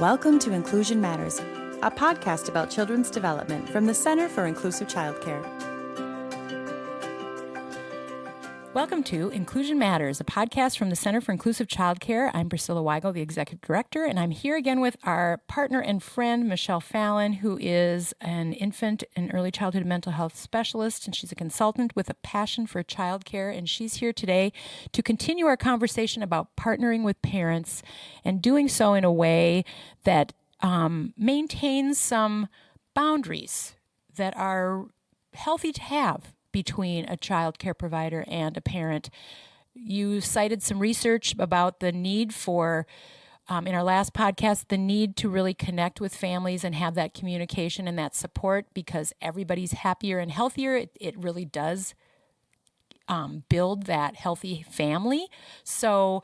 Welcome to Inclusion Matters, a podcast about children's development from the Center for Inclusive Childcare. Welcome to Inclusion Matters, a podcast from the Center for Inclusive Childcare. I'm Priscilla Weigel, the Executive Director, and I'm here again with our partner and friend, Michele Fallon, who is an infant and early childhood mental health specialist, and she's a consultant with a passion for childcare, and she's here today to continue our conversation about partnering with parents and doing so in a way that maintains some boundaries that are healthy to have between a child care provider and a parent. You cited some research about the need for, in our last podcast, the need to really connect with families and have that communication and that support, because everybody's happier and healthier. It really does build that healthy family. So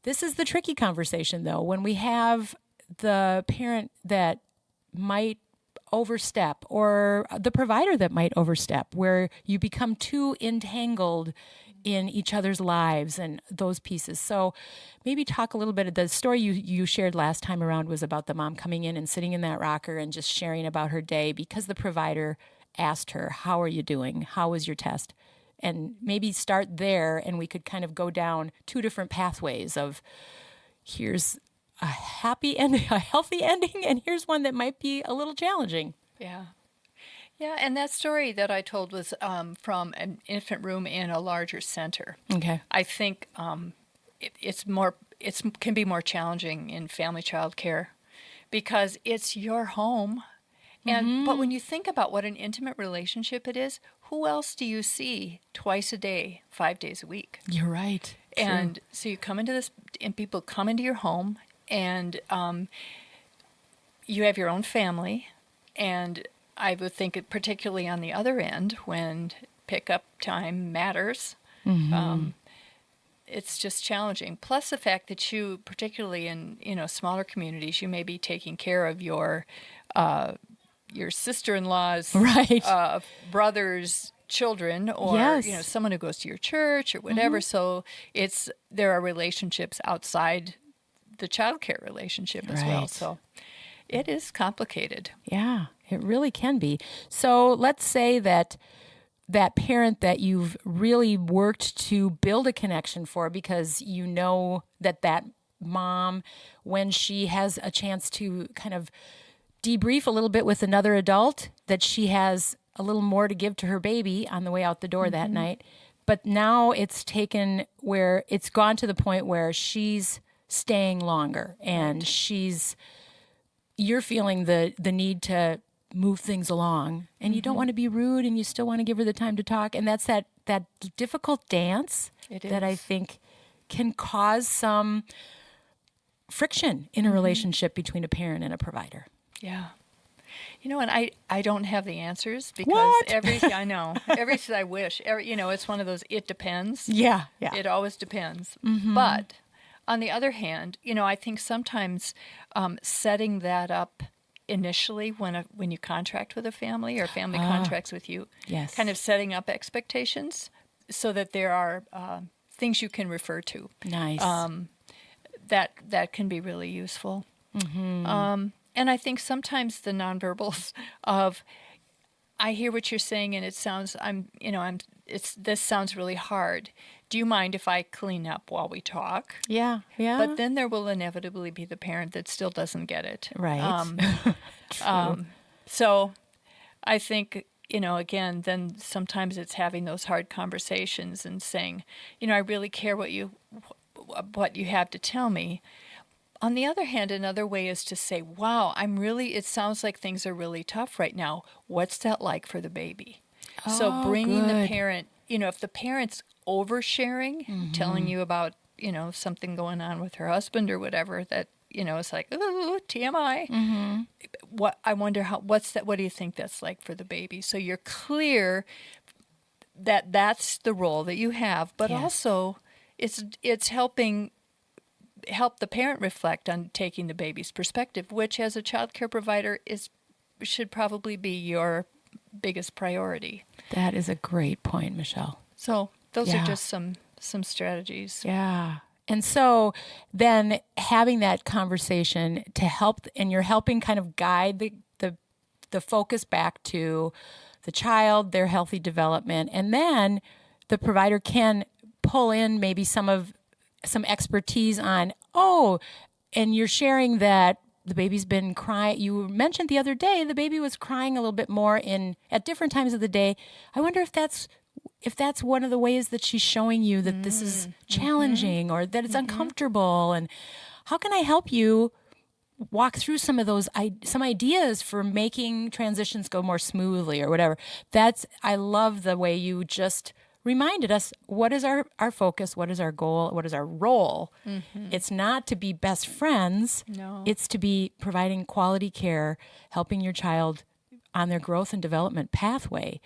this is the tricky conversation, though, when we have the parent that might overstep or the provider that might overstep, where you become too entangled in each other's lives and those pieces. So maybe talk a little bit of the story you shared last time around was about the mom coming in and sitting in that rocker and just sharing about her day because the provider asked her, how are you doing? How was your test? And maybe start there, and we could kind of go down two different pathways of here's a happy ending, a healthy ending, and here's one that might be a little challenging. Yeah, and that story that I told was from an infant room in a larger center. Okay. I think it can be more challenging in family child care because it's your home. And but when you think about what an intimate relationship it is, who else do you see twice a day, 5 days a week? You're right. And so you come into this, and people come into your home, and you have your own family, and I would think it particularly on the other end when pickup time matters, it's just challenging. Plus the fact that you, particularly in smaller communities, you may be taking care of your sister-in-law's brother's children, or someone who goes to your church or whatever. So there are relationships outside the child care relationship as well. So it is complicated. Yeah, it really can be. So let's say that parent that you've really worked to build a connection for, because you know that mom, when she has a chance to kind of debrief a little bit with another adult, that she has a little more to give to her baby on the way out the door that night. But now it's taken where it's gone to the point where she's staying longer, and you're feeling the need to move things along, and you don't want to be rude, and you still want to give her the time to talk. And that's that difficult dance that I think can cause some friction in a relationship between a parent and a provider. Yeah. And I don't have the answers because I wish. It's one of those, it depends. Yeah. It always depends. But on the other hand, I think sometimes setting that up initially when you contract with a family or family contracts with you, kind of setting up expectations so that there are things you can refer to. Nice. That can be really useful. And I think sometimes the nonverbals of, I hear what you're saying, and it sounds, this sounds really hard. Do you mind if I clean up while we talk? Yeah. But then there will inevitably be the parent that still doesn't get it. Right. So I think, again, then sometimes it's having those hard conversations and saying, I really care what you have to tell me. On the other hand, another way is to say, wow, it sounds like things are really tough right now. What's that like for the baby? So bringing the parent, if the parent's oversharing, telling you about, something going on with her husband or whatever, that, it's like, ooh, TMI. I wonder what do you think that's like for the baby? So you're clear that that's the role that you have, but also it's help the parent reflect on taking the baby's perspective, which as a child care provider should probably be your biggest priority. That is a great point, Michele. So those are just some strategies. Yeah. And so then having that conversation to help, and you're helping kind of guide the focus back to the child, their healthy development, and then the provider can pull in maybe some expertise on, and you're sharing that the baby's been crying. You mentioned the other day the baby was crying a little bit more at different times of the day. I wonder if that's one of the ways that she's showing you that this is challenging or that it's uncomfortable. And how can I help you walk through some of those, some ideas for making transitions go more smoothly or whatever? I love the way you just reminded us, what is our focus? What is our goal? What is our role? It's not to be best friends. No. It's to be providing quality care, helping your child on their growth and development pathway,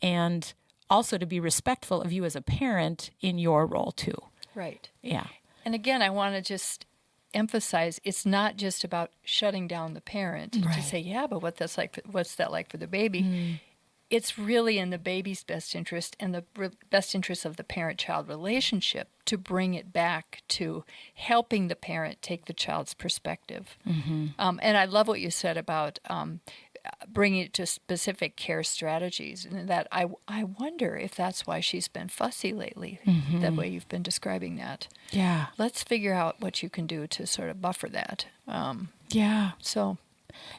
and also to be respectful of you as a parent in your role too. Right. Yeah. And again, I want to just emphasize, it's not just about shutting down the parent to say, yeah, but what's that like for the baby? It's really in the baby's best interest and the best interest of the parent-child relationship to bring it back to helping the parent take the child's perspective. And I love what you said about bringing it to specific care strategies, and that I wonder if that's why she's been fussy lately, the way you've been describing that. Yeah. Let's figure out what you can do to sort of buffer that. Yeah. So...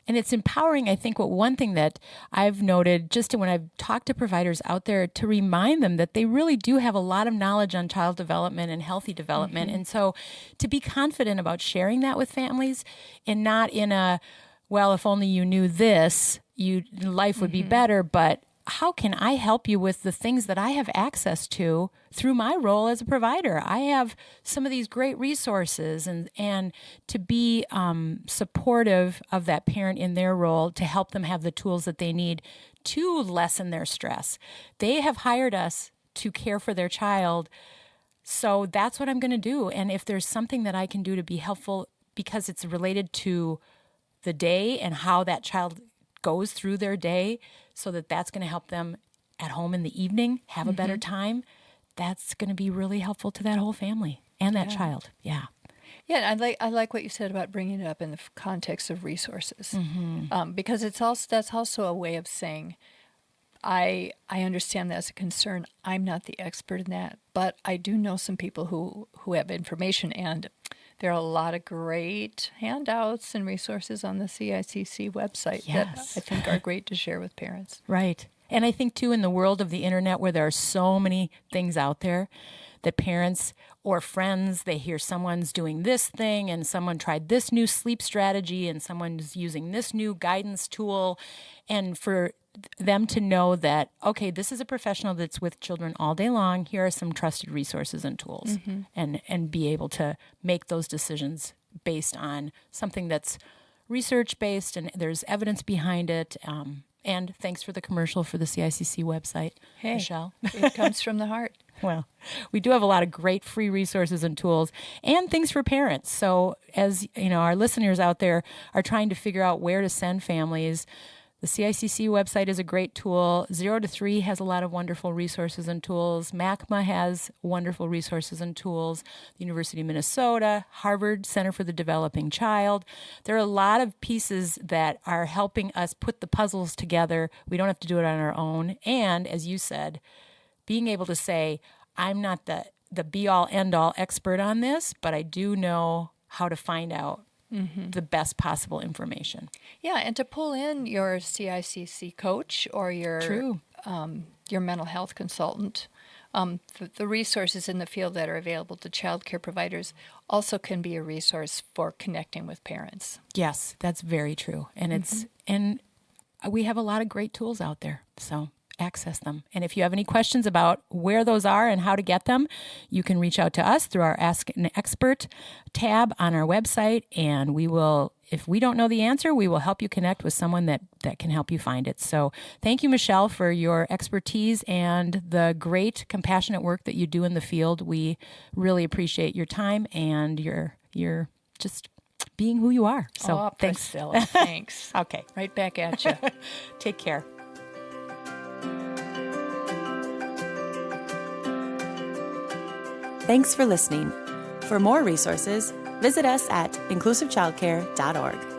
And it's empowering, I think, one thing that I've noted just when I've talked to providers out there, to remind them that they really do have a lot of knowledge on child development and healthy development. And so to be confident about sharing that with families, and not in a, well, if only you knew this, life would be better, but how can I help you with the things that I have access to through my role as a provider? I have some of these great resources, and to be supportive of that parent in their role, to help them have the tools that they need to lessen their stress. They have hired us to care for their child, so that's what I'm going to do. And if there's something that I can do to be helpful because it's related to the day and how that child goes through their day, so that's going to help them at home in the evening have a better time, that's going to be really helpful to that whole family and that child. Yeah. Yeah, I like what you said about bringing it up in the context of resources, because that's also a way of saying, I understand that's a concern. I'm not the expert in that, but I do know some people who have information, and there are a lot of great handouts and resources on the CICC website that I think are great to share with parents. Right. And I think, too, in the world of the internet, where there are so many things out there, that parents or friends, they hear someone's doing this thing and someone tried this new sleep strategy and someone's using this new guidance tool, and for them to know that, okay, this is a professional that's with children all day long. Here are some trusted resources and tools, and be able to make those decisions based on something that's research-based and there's evidence behind it. And thanks for the commercial for the CICC website, Michelle. It comes from the heart. Well, we do have a lot of great free resources and tools and things for parents. So as you know, our listeners out there are trying to figure out where to send families, the CICC website is a great tool. 0 to 3 has a lot of wonderful resources and tools. MACMA has wonderful resources and tools. The University of Minnesota, Harvard Center for the Developing Child. There are a lot of pieces that are helping us put the puzzles together. We don't have to do it on our own. And as you said, being able to say, I'm not the be-all, end-all expert on this, but I do know how to find out the best possible information. Yeah, and to pull in your CICC coach or your mental health consultant, the resources in the field that are available to child care providers also can be a resource for connecting with parents. Yes, that's very true. And and we have a lot of great tools out there, so access them. And if you have any questions about where those are and how to get them, you can reach out to us through our Ask an Expert tab on our website, and we will, if we don't know the answer, we will help you connect with someone that can help you find it. So thank you, Michele, for your expertise and the great compassionate work that you do in the field. We really appreciate your time and your just being who you are. So thanks. Priscilla, thanks. Okay. Right back at you. Take care. Thanks for listening. For more resources, visit us at inclusivechildcare.org.